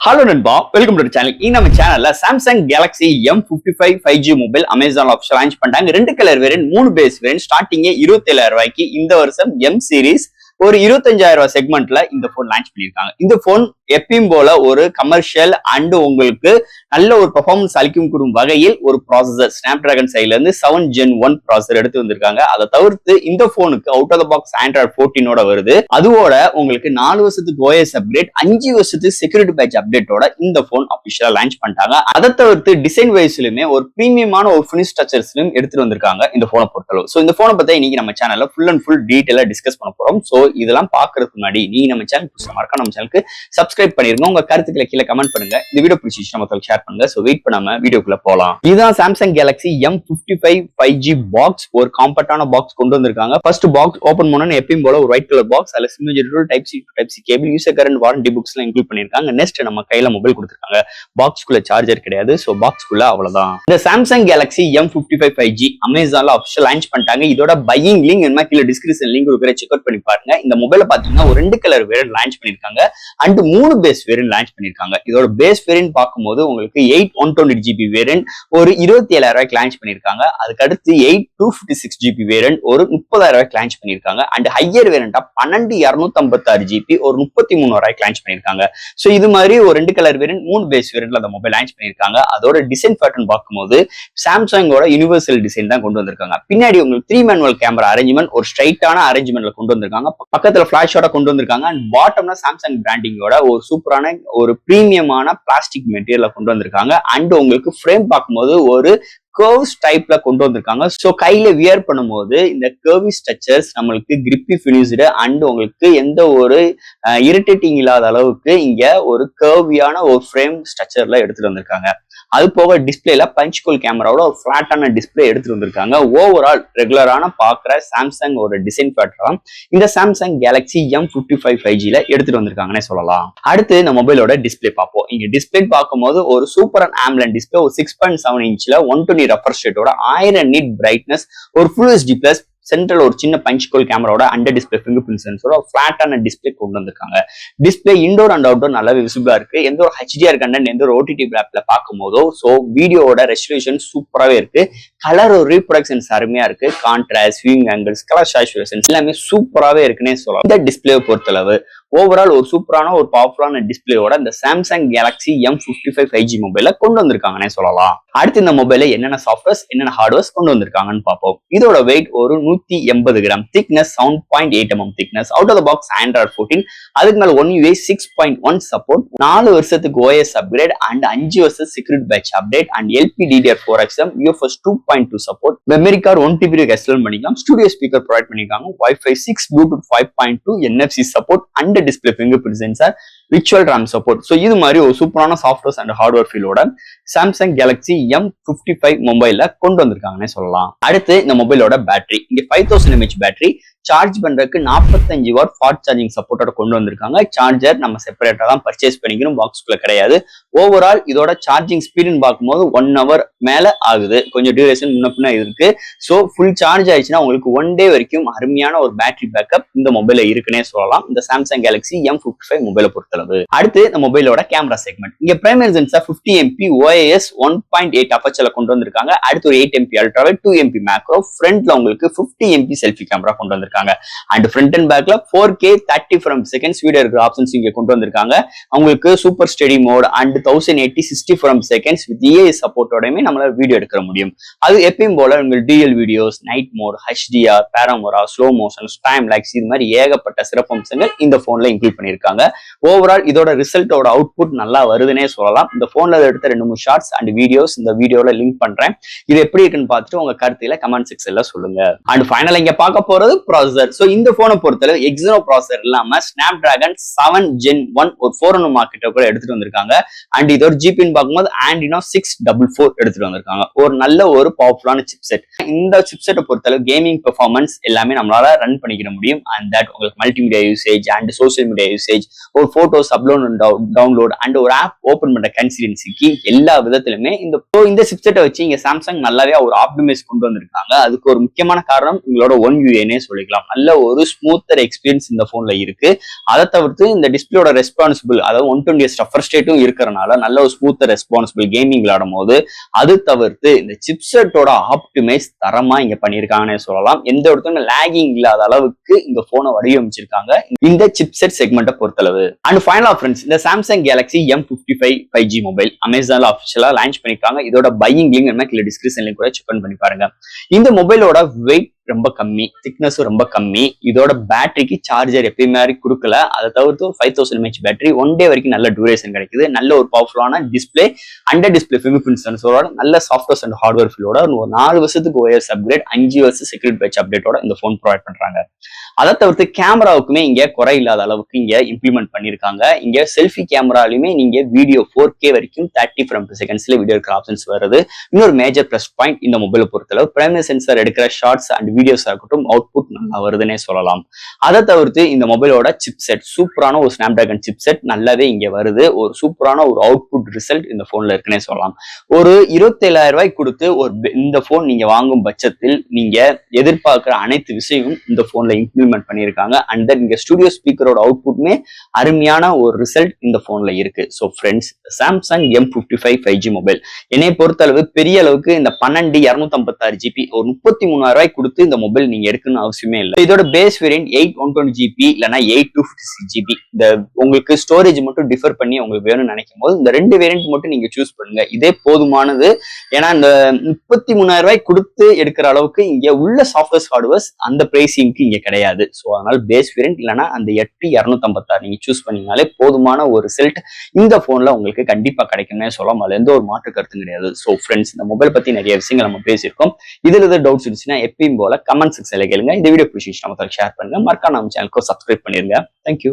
Hello நண்பா, welcome to channel. நம்ம சேனல்ல Samsung Galaxy M55 5G mobile Amazon option launch பண்ணிட்டாங்க. 2 கலர் வேரியன்ட், 3 பேஸ் வேரியன்ட், ஸ்டார்டிங்கே 27,000 ரூபாய்க்கு இந்த வருஷம் M சீரிஸ் ஒரு 25,000 ரூபாய் செக்மெண்ட்ல இந்த போன் லான்ச் பண்ணிருக்காங்க. இந்த போன் எப்பயும் போல ஒரு கமர்ஷியல் அண்ட் உங்களுக்கு நல்ல ஒரு பெர்ஃபார்மன்ஸ் அளிக்கும் வகையில் ஒரு ப்ராசஸர் ஸ்னாப்டிராகன் சைட்ல இருந்து 7 Gen 1 ப்ராசஸர் எடுத்து வந்திருக்காங்க. அதை தவிர்த்து இந்த போனுக்கு out of the box Android 14 வருது. அதோட உங்களுக்கு 4 வருஷத்துக்கு OS அப்டேட், 5 வருஷத்துக்கு செக்யூரிட்டி பேட்ச் அப்டேட்டோட இந்த போன் அபிஷியலா லான்ச் பண்ணிட்டாங்க. அதை தவிர்த்து டிசைன் வைஸ்லயுமே ஒரு பிரீமியமான ஒரு ஃபினிஷ் டச்சர்ஸ்லயும் எடுத்துட்டு வந்திருக்காங்க இந்த போனை பொறுத்தளவு. சோ இந்த போனை பத்தி இன்னைக்கு நம்ம சேனல்ல ஃபுல் அண்ட் ஃபுல் டீடைலா டிஸ்கஸ் பண்ண போறோம். சோ இதெல்லாம் பாக்குறதுக்கு முன்னாடி நீங்க நம்ம சேனல் புதுசா மறக்காம நம்ம சேனலுக்கு சப்ஸ்கிரைப் பண்ணிருங்க. உங்க கருத்துக்களை கீழே கமெண்ட் பண்ணுங்க. இந்த வீடியோ பிடிச்சிருச்சுன்னா மத்தவங்களுக்கு ஷேர் பண்ணுங்க. சோ வெயிட் பண்ணாம வீடியோக்குள்ள போலாம். இதுதான் Samsung Galaxy M55 5G box. ஒரு காம்பேக்டான பாக்ஸ் கொண்டு வந்திருக்காங்க. ஃபர்ஸ்ட் பாக்ஸ் ஓபன் பண்ணனும் எப்பவும் போல ஒரு ஒயிட் கலர் பாக்ஸ். அதுல sim generator, type C cable, user current, warranty books எல்லாம் இன்க்ளூட் பண்ணிருக்காங்க. நெக்ஸ்ட் நம்ம கையில மொபைல் கொடுத்திருக்காங்க. பாக்ஸ்க்குள்ள சார்ஜர் கிடையாது. சோ பாக்ஸ்க்குள்ள அவ்வளவுதான். இந்த Samsung Galaxy M55 5G Amazonல ஆஃபிஷியல் லான்ச் பண்ணிட்டாங்க. இதோட பையிங் லிங்க் என்ன கீழ டிஸ்கிரிப்ஷன் லிங்க் கொடுக்குற செக் அவுட் பண்ணி பாருங்க. இந்த மொபைல பாத்தீங்கன்னா ஒரு 2 கலர் வேரியன்ட் லான்ச் பண்ணிருக்காங்க அண்ட் 3 பேஸ் வேரியன்ட் லான்ச் பண்ணிருக்காங்க. இதோட பேஸ் வேரியன்ட் பார்க்கும்போது உங்களுக்கு 8 128GB வேரியன்ட் ஒரு 27,000 ரூபாய்க்கு லான்ச் பண்ணிருக்காங்க. அதுக்கு அடுத்து 8 256GB வேரியன்ட் ஒரு 30,000 ரூபாய்க்கு லான்ச் பண்ணிருக்காங்க. அண்ட் ஹையர் வேரியண்டா 12 256GB ஒரு 33,000 ரூபாய்க்கு லான்ச் பண்ணிருக்காங்க. சோ இது மாதிரி ஒரு 2 கலர் வேரியன்ட், 3 பேஸ் வேரியன்ட்ல அந்த மொபைல் லான்ச் பண்ணிருக்காங்க. அதோட டிசைன் பேட்டர்ன் பார்க்கும்போது சாம்சங்கோட யூனிவர்சல் டிசைன் தான் கொண்டு வந்திருக்காங்க. பின்னாடி உங்களுக்கு 3 மேனுவல் கேமரா அரேஞ்ச்மெண்ட் ஒரு ஸ்ட்ரைட்டான அரேஞ்ச்மெண்ட்ல கொண்டு வந்திருக்காங்க. பக்கத்துல பிளாஷோட கொண்டு வந்திருக்காங்க. அண்ட் பாட்டம்ல சாம்சங் பிராண்டிங்கோட ஒரு சூப்பரான ஒரு பிரீமியமான பிளாஸ்டிக் மெட்டீரியல் கொண்டு வந்திருக்காங்க. அண்ட் உங்களுக்கு ஃப்ரேம் பார்க்கும்போது ஒரு கர்வ்ஸ் டைப்ல கொண்டு வந்திருக்காங்க. சோ கையில வியர் பண்ணும்போது இந்த கர்வி ஸ்ட்ரக்சர்ஸ் நம்மளுக்கு கிரிப்பி ஃபினிஷ்டு அண்ட் உங்களுக்கு எந்த ஒரு இரிட்டேட்டிங் இல்லாத அளவுக்கு இங்க ஒரு கர்வியான ஒரு ஃப்ரேம் ஸ்ட்ரக்சர்ல எடுத்துட்டு வந்திருக்காங்க. அது போக டிஸ்பிளேல பஞ்ச் கோல் கேமராவோட ஒரு பிளாட்டான டிஸ்பிளே எடுத்துட்டு வந்திருக்காங்க. ஓவரால் ரெகுலரான பாக்குற சாம்சங் ஒரு டிசைன் பேட்டர்ன் இந்த சாம்சங் கேலக்ஸி M55 5Gல எடுத்துட்டு வந்திருக்காங்கன்னே சொல்லலாம். அடுத்து இந்த மொபைலோட டிஸ்பிளே பார்ப்போம். இங்க டிஸ்பிளே பார்க்கும்போது ஒரு சூப்பர் ஆம்லன் டிஸ்பிளே ஒரு 6.7 இன்ச்ல 120 ரெஃப்ரெஷ் ரேட்டோட 1000 நிட் பிரைட்னஸ் ஒரு ஃபுல் HD பிளஸ் சென்ட்ரல் ஒரு சின்ன பஞ்ச் கோல் கேமராவோட அண்டர் டிஸ்பிளே ஃபிங்கர் பிரிண்ட் சென்சரோட பிளாட்டான டிஸ்பிளே கொண்டு வந்திருக்காங்க. டிஸ்பிளே இன்டோர் அண்ட் அவுட்டோர் நல்லாவே விசிபிளா இருக்கு. எந்த ஒரு HDR கண்டென்ட் எந்த ஒரு OTT ஆப்ல பார்க்கும் போதோ சோ வீடியோட ரெசல்யூஷன் சூப்பராகவே இருக்கு. கலர் ஒரு ரீப்ரொடக்ஷன்ஸ் அருமையா இருக்கு. Contrast, viewing angles, colour saturation எல்லாமே சூப்பராகவே இருக்குன்னே சொல்லலாம். இந்த டிஸ்பிளே பொறுத்தளவு ஓவரால் ஒரு சூப்பரான ஒரு பவர்ஃபுல்லான டிஸ்பிளேயோட இந்த சாம்சங் கேலக்ஸி M55 5G மொபைல கொண்டு வந்திருக்காங்கன்னே சொல்லலாம். அடுத்து இந்த மொபைல என்னென்ன சாஃப்ட்வேர்ஸ் என்னென்ன ஹார்ட்வேர்ஸ் கொண்டு வந்திருக்காங்கன்னு பார்ப்போம். இதோட வெயிட் ஒரு 180 gram, thickness 7.8 mm thickness, out of the box Android 14, அதுக்கு மேல One UI 6.1 சப்போர்ட், 4 வருஷத்துக்கு OS அப்கிரேட் அண்ட் 5 வருஷம் security patch update and LPDDR4X UFS 2.2 support, memory card 1TB extend பண்ணிக்கலாம், ஸ்டுடியோ ஸ்பீக்கர் ப்ரொவைட் பண்ணிருக்காங்க, Wi-Fi 6, Bluetooth 5.2, NFC support and display fingerprint sensor, virtual RAM support. So இது மாதிரி ஒரு சூப்பரான softwares and hardware ஃபீலோட Samsung Galaxy M55 மொபைல்ல கொண்டு வந்திருக்காங்கன்னே சொல்லலாம். அடுத்து இந்த மொபைலோட பேட்டரி இங்க 5000 mAh பேட்டரி சார்ஜ் பண்றதுக்கு 45 வாட் ஃபாஸ்ட் சார்ஜிங் சப்போர்ட்டோட கொண்டு வந்திருக்காங்க. சார்ஜர் நம்ம செப்பரேட்டா தான் பர்ச்சேஸ் பண்ணிக்கணும், பாக்ஸ்குள்ள கிடையாது. ஓவரால் இதோட சார்ஜிங் ஸ்பீடுன்னு பார்க்கும்போது 1 hour மேல ஆகுது. கொஞ்சம் டியூரேஷன் முன்ன பின்ன இருக்கு. சோ ஃபுல் சார்ஜ் ஆயிடுச்சுன்னா உங்களுக்கு 1 day வரைக்கும் அருமையான ஒரு பேட்டரி பேக்கப் இந்த மொபைல இருக்குன்னே சொல்லலாம். இந்த சாம்சங் கேலக்ஸி M55 மொபைலை பொறுத்தளவு. அடுத்து இந்த மொபைலோட கேமரா செக்மெண்ட் இங்க பிரைமரி சென்சார் 50 MP OIS 1.8 அப்பச்சர்ல கொண்டு வந்திருக்காங்க. அடுத்து ஒரு 8 MP ultra wide, 2 MP macro, ஃப்ரண்ட்ல உங்களுக்கு 50 MP செல்ஃபி கேமரா கொண்டு வந்திருக்காங்க. அண்ட் ஃப்ரண்ட் அண்ட் பேக்ல 4K 30 frames seconds வீடியோ எடுக்கிற ஆப்ஷன்ஸ் இங்க கொண்டு வந்திருக்காங்க. உங்களுக்கு super steady mode and 1080 60 frames seconds with AI சப்போர்ட்டோடமே நம்மளால வீடியோ எடுக்க முடியும். அது எப்பயும் போல உங்களுக்கு DL videos, night mode, HDR, panorama, slow motion, time lapse இது மாதிரி ஏகப்பட்ட சிறப்பம்சங்கள் இந்த போன்ல இன்க்ளூட் பண்ணிருக்காங்க. ஓவரால் இதோட ரிசல்ட்டோட அவுட்புட் நல்லா வருதுன்னே சொல்லலாம். இந்த போன்ல எடுத்த 2-3 ஷார்ட்ஸ் அண்ட் வீடியோஸ் இந்த வீடியோல லிங்க் பண்றேன். இது எப்படி இருக்குன்னு பார்த்துட்டு உங்க கருத்துல கமெண்ட் செக்ஷன்ல சொல்லுங்க. அண்ட் ஃபைனலா இங்க பார்க்க போறது ப்ராசஸர். சோ இந்த போனை பொறுத்தளவு எக்ஸினோ ப்ராசஸர் இல்லாம ஸ்னாப்டிராகன் 7 Gen 1 ஒரு 400 மார்க்கெட்டை கூட எடுத்துட்டு வந்திருக்காங்க. அண்ட் இதோட ஜிபின்னு பார்க்கும்போது Adreno 644 எடுத்துட்டு வந்திருக்காங்க. ஒரு நல்ல ஒரு பவர்ஃபுல்லான சிப்செட். இந்த சிப்செட்டை பொறுத்தளவு கேமிங் பெர்ஃபார்மன்ஸ் எல்லாமே நம்மளால ரன் பண்ணிக்கிற முடியும். அண்ட் தட் உங்களுக்கு multimedia usage and social media usage, ஒரு போட்டோ டவுன்லோட் அண்ட் ஒரு ஆப் ஓபன் பண்ற கன்சிடென்சிக்கு எல்லா விதத்திலுமே இந்த சிப்செட்டை வச்சு இங்க சாம்சங் நல்லாவே ஒரு ஆப்டிமைஸ் கொண்டு வந்திருக்காங்க. அதுக்கு ஒரு முக்கியமான காரணம் உங்களோட ஒன் யூஏனே சொல்லிக்கலாம். நல்ல ஒரு ஸ்மூத்தர் எக்ஸ்பீரியன்ஸ் இந்த போன்ல இருக்கு. அதை தவிர்த்து இந்த டிஸ்பிளேயோட ரெஸ்பான்சிபிள், அதாவது 120 ரெஃப்ரெஷ் ரேட்டும் இருக்கிறனால நல்ல ஒரு ஸ்மூத்தர் ரெஸ்பான்சிபிள் கேமிங் விளையாடும் போது. அது தவிர்த்து இந்த சிப்செட்டோட ஆப்டிமைஸ் தரமா இங்க பண்ணியிருக்காங்கன்னு சொல்லலாம். எந்த இடத்துல லேகிங் இல்லாத அளவுக்கு இந்த போனை வடிவமைச்சிருக்காங்க இந்த சிப்செட் செக்மெண்ட்டை பொறுத்தளவு. அண்ட் ஃபைனலா ஃப்ரெண்ட்ஸ், இந்த Samsung Galaxy M55 5G mobile அமேசான்ல அஃபிஷியலா லான்ச் பண்ணிருக்காங்க. இதோட பையிங் லிங்க் என்ன கீழே டிஸ்கிரிப்ஷன்ல கூட செக் பண்ணி பாருங்க. இந்த மொபைலோட வெயிட் ரொம்ப கம்மி, திக்னஸும் ரொம்ப கம்மி. இதோட பேட்டரிக்கு சார்ஜர் எப்பயுமே மாதிரி கொடுக்கல. அதை தவிர்த்து 5000 mAh பேட்டரி 1 டே வரைக்கும் நல்ல டியூரேஷன் கிடைக்குது. நல்ல ஒரு பவர்ஃபுல்லான display, under display fingerprint சென்சரோட, நல்ல சாஃப்ட்வேர் அண்ட் ஹார்ட்வேர் ஃபீலோட ஒரு 4 வருஷத்துக்கு OS அப்கிரேட், 5 வருஷம் செக்யூரிட்டி பேட்ச் அப்டேட்டோட இந்த போன் ப்ரொவைட் பண்றாங்க. அதை தவிர்த்து கேமராவுக்குமே இங்க குறை இல்லாத அளவுக்கு இங்க இம்ப்ளிமெண்ட் பண்ணிருக்காங்க. இங்க செல்ஃபி கேமராலுமே நீங்க வீடியோ 4K வரைக்கும் 30 frames/s வீடியோ எடுக்கிற ஆப்ஷன்ஸ் வருது. இன்னொரு மேஜர் பிளஸ் பாயிண்ட் இந்த மொபைலை பொறுத்தளவு பிரைமரி சென்சார் எடுக்கிற ஷார்ட்ஸ் அண்ட் வீடியோஸ் இருக்கட்டும் அவுட்புட் நல்லா வருதுன்னே சொல்லலாம். அதை தவிர்த்து இந்த மொபைலோட சிப்செட் சூப்பரான ஒரு ஸ்னாப்டிராகன் சிப்செட் நல்லாவே இங்க வருது. ஒரு சூப்பரான ஒரு அவுட்புட் ரிசல்ட் இந்த போன்ல இருக்குன்னே சொல்லலாம். ஒரு 27,000 ரூபாய் கொடுத்து இந்த போன் நீங்க வாங்கும் பட்சத்தில் நீங்க எதிர்பார்க்கிற அனைத்து விஷயமும் இந்த போன்ல இம்ப்ளிமெண்ட் பண்ணியிருக்காங்க. அண்ட் தென் இங்க ஸ்டுடியோ ஸ்பீக்கரோட அவுட்புட்மே அருமையான ஒரு ரிசல்ட் இந்த போன்ல இருக்கு. So friends, Samsung M55 5G mobile என்னை பொறுத்தளவு பெரிய அளவுக்கு இந்த 12 256 GB ஒரு 33,000 ரூபாய் கொடுத்து இந்த மொபைல் நீங்க எடுக்கணும்னு அவசியமே இல்லை. இதோட பேஸ் வேரியன்ட் 8 120 GB இல்லைன்னா 8 256 GB. இந்த உங்களுக்கு ஸ்டோரேஜ் மட்டும் டிஃபர் பண்ணி உங்களுக்கு வேணும்னு நினைக்கும் போது இந்த 2 வேரியன்ட் மட்டும் நீங்க சூஸ் பண்ணுங்க. இதே போதுமானது. ஏன்னா இந்த 33,000 ரூபாய் கொடுத்து எடுக்கிற அளவுக்கு இங்க உள்ள சாஃப்ட்வேர் ஹார்ட்வேர்ஸ் அந்த பிரைசிங்க்கு இங்க கிடையாது. ஸோ அதனால பேஸ் வேரியன்ட் இல்லைன்னா அந்த 8 256 நீங்க சூஸ் பண்ணீங்கனாலே போதுமான ஒரு ரிசல்ட் இந்த போன்ல உங்களுக்கு கண்டிப்பா கிடைக்கும்னே சொல்லலாம். அதுல எந்த ஒரு மாற்று கருத்தும் கிடையாது. ஸோ ஃப்ரெண்ட்ஸ், இந்த மொபைல் பத்தி நிறைய விஷயங்கள் நம்ம பேசியிருக்கோம். இதுல ஏதாவது டவுட்ஸ் இருந்துச்சுன்னா எப்பயும் போல கமெண்ட் செக்ஷன்ல கேளுங்க. இந்த வீடியோ பிடிச்சிச்சு நம்ம ஷேர் பண்ணுங்க. மறக்காம நம்ம சேனலுக்கு சப்ஸ்கிரைப் பண்ணிருங்க. தேங்க்யூ.